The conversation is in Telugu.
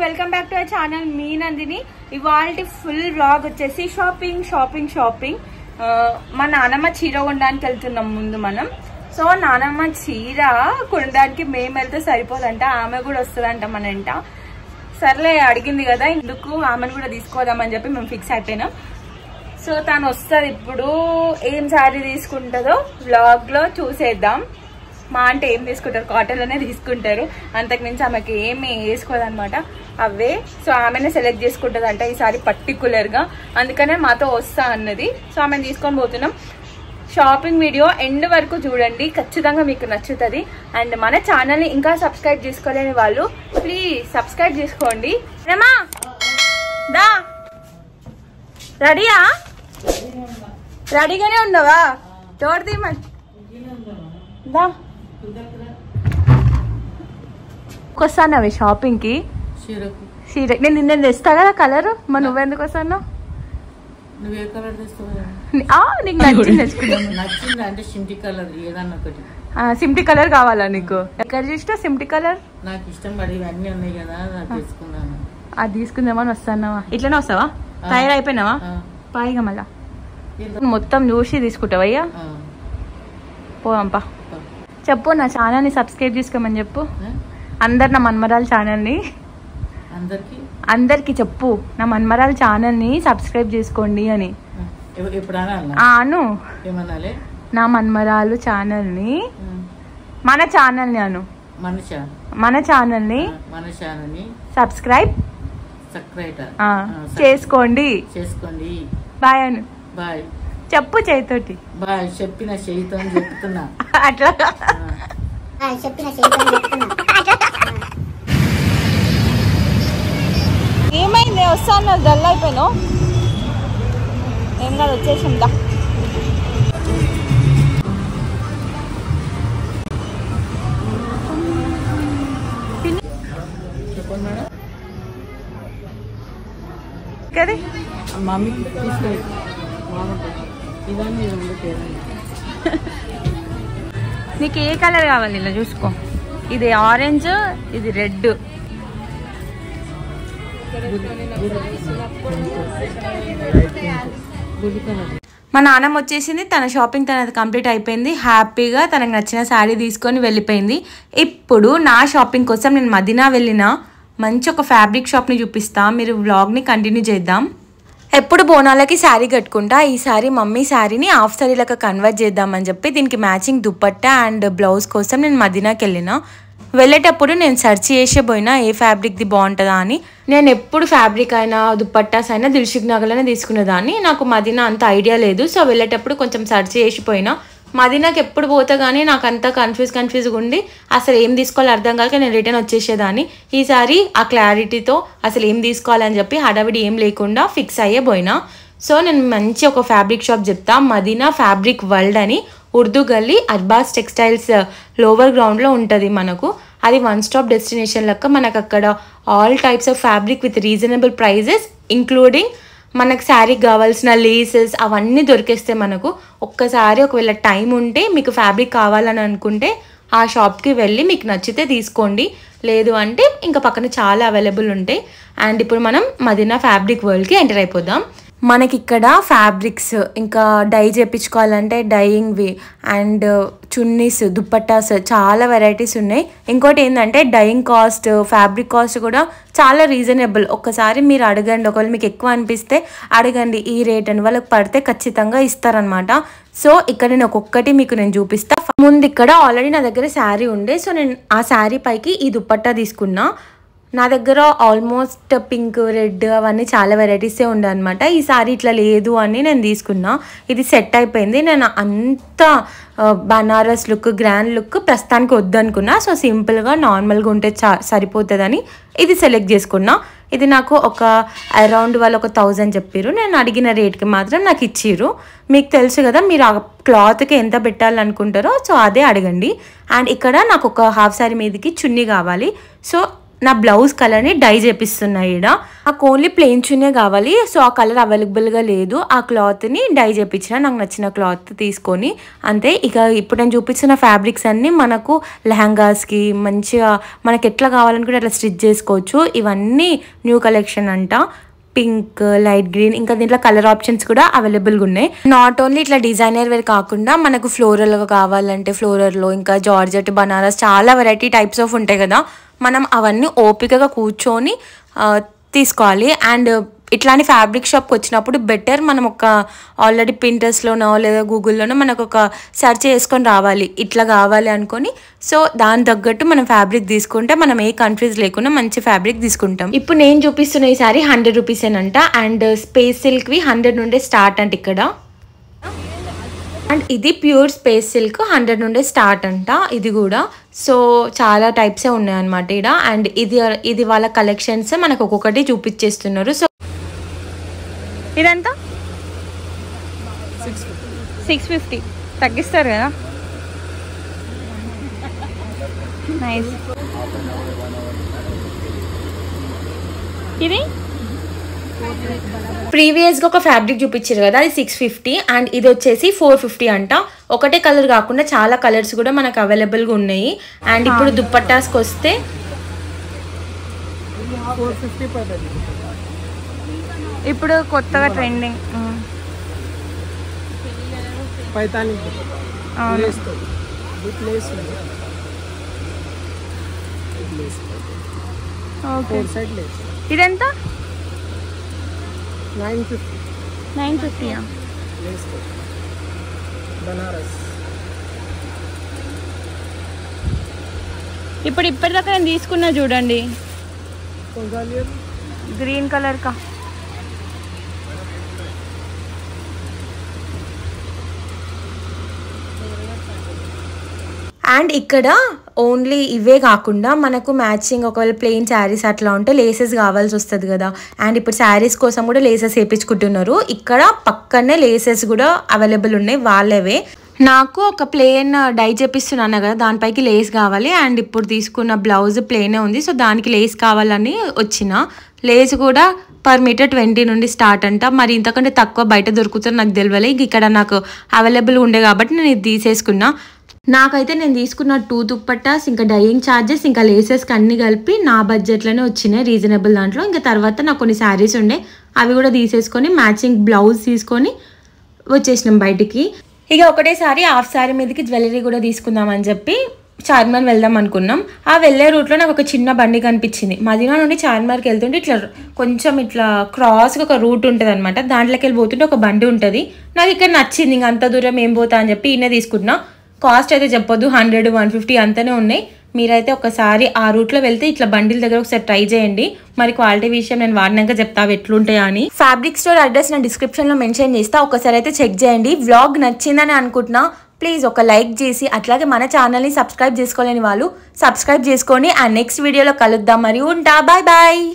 Welcome back to our channel మీ నందిని. ఇవాల్టి ఫుల్ వ్లాగ్ వచ్చేసి షాపింగ్ షాపింగ్ షాపింగ్. మా నానమ్మ చీర కొనడానికి వెళ్తున్నాం ముందు మనం. సో నానమ్మ చీర కొనడానికి మేము వెళ్తే సరిపోదంట, ఆమె కూడా వస్తుందంట మన ఇంట. సర్లే అడిగింది కదా, ఎందుకు ఆమెను కూడా తీసుకోదామని చెప్పి మేము ఫిక్స్ అయిపోయినాం. సో తను వస్తుంది ఇప్పుడు. ఏం శారీ తీసుకుంటుందో వ్లాగ్ లో చూసేద్దాం. మా అంటే ఏం తీసుకుంటారు, కాటన్లోనే తీసుకుంటారు, అంతకుమించి ఆమెకి ఏమి వేసుకోదనమాట అవే. సో ఆమెనే సెలెక్ట్ చేసుకుంటుందంట ఈసారి పర్టికులర్గా, అందుకనే మాతో వస్తా అన్నది. సో ఆమెను తీసుకొని పోతున్నాం. షాపింగ్ వీడియో ఎండ్ వరకు చూడండి, ఖచ్చితంగా మీకు నచ్చుతుంది. అండ్ మన ఛానల్ని ఇంకా సబ్స్క్రైబ్ చేసుకోలేని వాళ్ళు ప్లీజ్ సబ్స్క్రైబ్ చేసుకోండి. రేమా దా, రెడీయా? రెడీగానే ఉన్నావా? డోర్ తీయమని దా. వస్తానవి షాపింగ్ కి చీర. నేను నిన్న తెస్తా కదా కలర్, మరి నువ్వెందుకు వస్తాను? నువ్వే కలర్ తెస్తావు? నీకు నచ్చింది తెచ్చుకున్నాను. నచ్చింది అంటే సిమ్టీ కలర్ ఏదన్నా ఒకటి. సిమ్టీ కలర్ కావాలా నీకు? ఎక్కడ చూసినా సిమ్టీ కలర్ నాకు ఇష్టం పడి ఇవన్నీ ఉన్నాయి కదా, నాకు తెచ్చుకున్నాను. అది తీసుకుందామని వస్తానావా? ఇట్లనే వస్తావా? తయారైపోయినావా? పాయిగా మళ్ళా మొత్తం చూసి తీసుకుంటావయ్యా? పోదాంపా. చెప్పు, నా ఛానల్ని సబ్స్క్రైబ్ చేసుకోమని చెప్పు. అందరు నా మన్మరాల ఛానల్ని అందరికి చెప్పు, నా మన్మరాల ఛానల్ని సబ్స్క్రైబ్ చేసుకోండి అని. అను, నా మన్మరాలు ఛానల్ని, మన ఛానల్ని అను, మన ఛానల్ని సబ్స్క్రైబ్ చేసుకోండి. బాయ్ అను. బాయ్ చెప్పు చేతోటి. బాయ్ చెప్పిన చేయితో చెప్తున్నా. అట్లా ఏమైంది? వస్తాను, డల్ అయిపోయాను. ఏం కాదు, వచ్చేసిందా. మమ్మీ నీకు ఏ కలర్ కావాలి? ఇలా చూసుకో, ఇది ఆరెంజ్, ఇది రెడ్. మా నాన్నమ్మ వచ్చేసింది, తన షాపింగ్ తనది కంప్లీట్ అయిపోయింది. హ్యాపీగా తనకు నచ్చిన శారీ తీసుకొని వెళ్ళిపోయింది. ఇప్పుడు నా షాపింగ్ కోసం నేను మదీనా వెళ్ళిన మంచి ఒక ఫ్యాబ్రిక్ షాప్ని చూపిస్తా. మీరు వ్లాగ్ని కంటిన్యూ చేద్దాం. ఎప్పుడు బోనాలకి శారీ కట్టుకుంటా, ఈసారి మమ్మీ శారీని హాఫ్ శారీలకు కన్వర్ట్ చేద్దామని చెప్పి దీనికి మ్యాచింగ్ దుపట్టా అండ్ బ్లౌజ్ కోసం నేను మదీనాకి వెళ్ళిన. వెళ్ళేటప్పుడు నేను సెర్చ్ చేసే పోయినా ఏ ఫ్యాబ్రిక్ది బాగుంటుందా అని. నేను ఎప్పుడు ఫ్యాబ్రిక్ అయినా దుపట్టాస్ అయినా దిల్సుఖ్ నగర్లోనే తీసుకునేదాన్ని, నాకు మదీనా అంత ఐడియా లేదు. సో వెళ్ళేటప్పుడు కొంచెం సెర్చ్ చేసిపోయినా. మదీనాకి ఎప్పుడు పోతా కానీ నాకు అంతా కన్ఫ్యూజ్గా ఉండి అసలు ఏం తీసుకోవాలో అర్థం కాక నేను రిటర్న్ వచ్చేసేదాన్ని. ఈసారి ఆ క్లారిటీతో అసలు ఏం తీసుకోవాలని చెప్పి హడావిడి ఏం లేకుండా ఫిక్స్ అయ్యే పోయినా. సో నేను మంచి ఒక ఫ్యాబ్రిక్ షాప్ చెప్తా, మదీనా ఫ్యాబ్రిక్ వరల్డ్ అని, ఉర్దూ గల్లీ అర్బాస్ టెక్స్టైల్స్ లోవర్ గ్రౌండ్లో ఉంటుంది మనకు. అది వన్ స్టాప్ డెస్టినేషన్ లెక్క. మనకు అక్కడ all types of fabric with reasonable prices including మనకు శారీకి కావాల్సిన లేసెస్ అవన్నీ దొరికేస్తాయి మనకు. ఒక్కసారి ఒకవేళ టైం ఉంటే మీకు ఫ్యాబ్రిక్ కావాలని అనుకుంటే ఆ షాప్కి వెళ్ళి మీకు నచ్చితే తీసుకోండి, లేదు అంటే ఇంకా పక్కన చాలా అవైలబుల్ ఉంటాయి. అండ్ ఇప్పుడు మనం మదీనా ఫ్యాబ్రిక్ వరల్డ్కి ఎంటర్ అయిపోదాం. మనకి ఇక్కడ ఫ్యాబ్రిక్స్ ఇంకా డై చేయించుకోవాలంటే డైయింగ్వి అండ్ చున్నీస్, దుప్పట్టాస్ చాలా వెరైటీస్ ఉన్నాయి. ఇంకోటి ఏంటంటే డైయింగ్ కాస్ట్, ఫ్యాబ్రిక్ కాస్ట్ కూడా చాలా రీజనబుల్. ఒక్కసారి మీరు అడగండి, ఒకవేళ మీకు ఎక్కువ అనిపిస్తే అడగండి ఈ రేట్ అని, వాళ్ళకి పడితే ఖచ్చితంగా ఇస్తారనమాట. సో ఇక్కడ నేను ఒక్కొక్కటి మీకు నేను చూపిస్తా. ముందు ఇక్కడ ఆల్రెడీ నా దగ్గర శారీ ఉండే, సో నేను ఆ శారీ పైకి ఈ దుప్పట్టా తీసుకున్నా. నా దగ్గర ఆల్మోస్ట్ పింక్, రెడ్ అవన్నీ చాలా వెరైటీసే ఉండే అనమాట. ఈ సారీ ఇట్లా లేదు అని నేను తీసుకున్నా. ఇది సెట్ అయిపోయింది. నేను అంత బనారస్ లుక్, గ్రాండ్ లుక్ ప్రస్తుతానికి వద్దనుకున్నా. సో సింపుల్గా నార్మల్గా ఉంటే సరిపోతుందని ఇది సెలెక్ట్ చేసుకున్నా. ఇది నాకు ఒక అరౌండ్ వాళ్ళు ఒక 1000 చెప్పారు. నేను అడిగిన రేట్కి మాత్రం నాకు ఇచ్చిర్రు. మీకు తెలుసు కదా, మీరు ఆ క్లాత్కి ఎంత పెట్టాలనుకుంటారో సో అదే అడగండి. అండ్ ఇక్కడ నాకు ఒక హాఫ్ శారీ మీదకి చున్నీ కావాలి. సో నా బ్లౌజ్ కలర్ని డై చేపిస్తున్నాయి. ఇక్కడ నాకు ఓన్లీ ప్లెయిన్ చున్నే కావాలి. సో ఆ కలర్ అవైలబుల్గా లేదు. ఆ క్లాత్ని డై చేపించిన, నాకు నచ్చిన క్లాత్ తీసుకొని అంతే. ఇక ఇప్పుడు నేను చూపిస్తున్న ఫ్యాబ్రిక్స్ అన్నీ మనకు లెహంగాస్కి మంచిగా మనకి ఎట్లా కావాలనుకుంటే అట్లా స్టిచ్ చేసుకోవచ్చు. ఇవన్నీ న్యూ కలెక్షన్ అంట. పింక్, లైట్ గ్రీన్, ఇంకా దీంట్లో కలర్ ఆప్షన్స్ కూడా అవైలబుల్గా ఉన్నాయి. నాట్ ఓన్లీ ఇట్లా డిజైనర్ వేర్ కాకుండా మనకు ఫ్లోరల్గా కావాలంటే ఫ్లోరల్లో, ఇంకా జార్జెట్, బనారస్ చాలా వెరైటీ టైప్స్ ఆఫ్ ఉంటాయి కదా. మనం అవన్నీ ఓపికగా కూర్చొని తీసుకోవాలి. అండ్ ఇట్లాంటి ఫ్యాబ్రిక్ షాప్కి వచ్చినప్పుడు బెటర్ మనం ఒక ఆల్రెడీ పింట్రెస్ట్లోనో లేదా గూగుల్లోనో మనకు ఒక సెర్చ్ చేసుకొని రావాలి, ఇట్లా కావాలి అనుకొని. సో దాని తగ్గట్టు మనం ఫ్యాబ్రిక్ తీసుకుంటే మనం ఏ కన్ఫ్యూజ్ లేకుండా మంచి ఫ్యాబ్రిక్ తీసుకుంటాం. ఇప్పుడు నేను చూపిస్తున్న ఈ సారీ 100 రూపీసేనంట. అండ్ స్పేస్ సిల్క్వి 100 నుండే స్టార్ట్ అంట ఇక్కడ. అండ్ ఇది ప్యూర్ స్పేస్ సిల్క్ 100 నుండే స్టార్ట్ అంట ఇది కూడా. సో చాలా టైప్సే ఉన్నాయన్నమాట ఇక్కడ. అండ్ ఇది వాళ్ళ కలెక్షన్స్ మనకు ఒక్కొక్కటి చూపించేస్తున్నారు. సో ఇదంతా 650 తగ్గిస్తారు కదా. నైస్. ఇది ప్రీవియస్గా ఒక ఫ్యాబ్రిక్ చూపించారు కదా, అది 650. అండ్ ఇది వచ్చేసి 450 అంట. ఒకటే కలర్ కాకుండా చాలా కలర్స్ కూడా మనకు అవైలబుల్గా ఉన్నాయి. అండ్ ఇప్పుడు దుప్పట్టాస్కి వస్తే 450 పడుతుంది. ఇప్పుడు కొత్తగా ట్రెండింగ్ పైతాని ఇదెంత? 950. 950 బనారస్. ఇప్పుడు ఇప్పటిదాకా నేను తీసుకున్నా చూడండి, గ్రీన్ కలర్ కా. అండ్ ఇక్కడ ఓన్లీ ఇవే కాకుండా మనకు మ్యాచింగ్ ఒకవేళ ప్లెయిన్ శారీస్ అట్లా ఉంటే లేసెస్ కావాల్సి వస్తుంది కదా. అండ్ ఇప్పుడు శారీస్ కోసం కూడా లేసెస్ వేయించుకుంటున్నారు. ఇక్కడ పక్కనే లేసెస్ కూడా అవైలబుల్ ఉన్నాయి వాళ్ళవే. నాకు ఒక ప్లెయిన్ డై చేపిస్తున్నాను కదా, దానిపైకి లేస్ కావాలి. అండ్ ఇప్పుడు తీసుకున్న బ్లౌజ్ ప్లెయినే ఉంది, సో దానికి లేస్ కావాలని వచ్చిన. లేస్ కూడా పర్ మీటర్ 20 నుండి స్టార్ట్ అంట. మరి ఇంతకంటే తక్కువ బయట దొరుకుతుంది నాకు తెలియలే. ఇక్కడ నాకు అవైలబుల్ ఉండే కాబట్టి నేను ఇది తీసేసుకున్నా. నాకైతే నేను తీసుకున్న 2 దుప్పట్టాస్, ఇంకా డైయింగ్ ఛార్జెస్, ఇంకా లేసెస్కి అన్ని కలిపి నా బడ్జెట్లోనే వచ్చినాయి, రీజనబుల్ దాంట్లో. ఇంకా తర్వాత నాకు కొన్ని శారీస్ ఉండే, అవి కూడా తీసేసుకొని మ్యాచింగ్ బ్లౌజ్ తీసుకొని వచ్చేసినాం బయటికి. ఇక ఒకటేసారి హాఫ్ శారీ మీదకి జ్యువెలరీ కూడా తీసుకుందామని చెప్పి చార్మినార్ వెళ్దాం అనుకున్నాం. ఆ వెళ్ళే రూట్లో నాకు ఒక చిన్న బండి కనిపించింది. మదీనా నుండి చార్మినార్కి వెళ్తుంటే ఇట్లా కొంచెం ఇట్లా క్రాస్గా ఒక రూట్ ఉంటుంది అనమాట. దాంట్లోకి వెళ్ళిపోతుంటే ఒక బండి ఉంటుంది. నాకు ఇక్కడ నచ్చింది, ఇంక అంత దూరం ఏం పోతా అని చెప్పి ఈయన తీసుకుంటున్నా. కాస్ట్ అయితే చెప్పొద్దు, 100, 150 అంతనే ఉన్నాయి. మీరైతే ఒకసారి ఆ రూట్లో వెళ్తే ఇట్లా బండిల దగ్గర ఒకసారి ట్రై చేయండి. మరి క్వాలిటీ విషయం నేను వాడినాక చెప్తా ఎట్లుంటాయా అని. ఫ్యాబ్రిక్ స్టోర్ అడ్రస్ నేను డిస్క్రిప్షన్లో మెన్షన్ చేస్తా, ఒకసారి అయితే చెక్ చేయండి. వ్లాగ్ నచ్చిందని అనుకుంటున్నా. ప్లీజ్ ఒక లైక్ చేసి అట్లాగే మన ఛానల్ని సబ్స్క్రైబ్ చేసుకోలేని వాళ్ళు సబ్స్క్రైబ్ చేసుకొని ఆ నెక్స్ట్ వీడియోలో కలుద్దాం. మరి ఉంటా, బాయ్ బాయ్.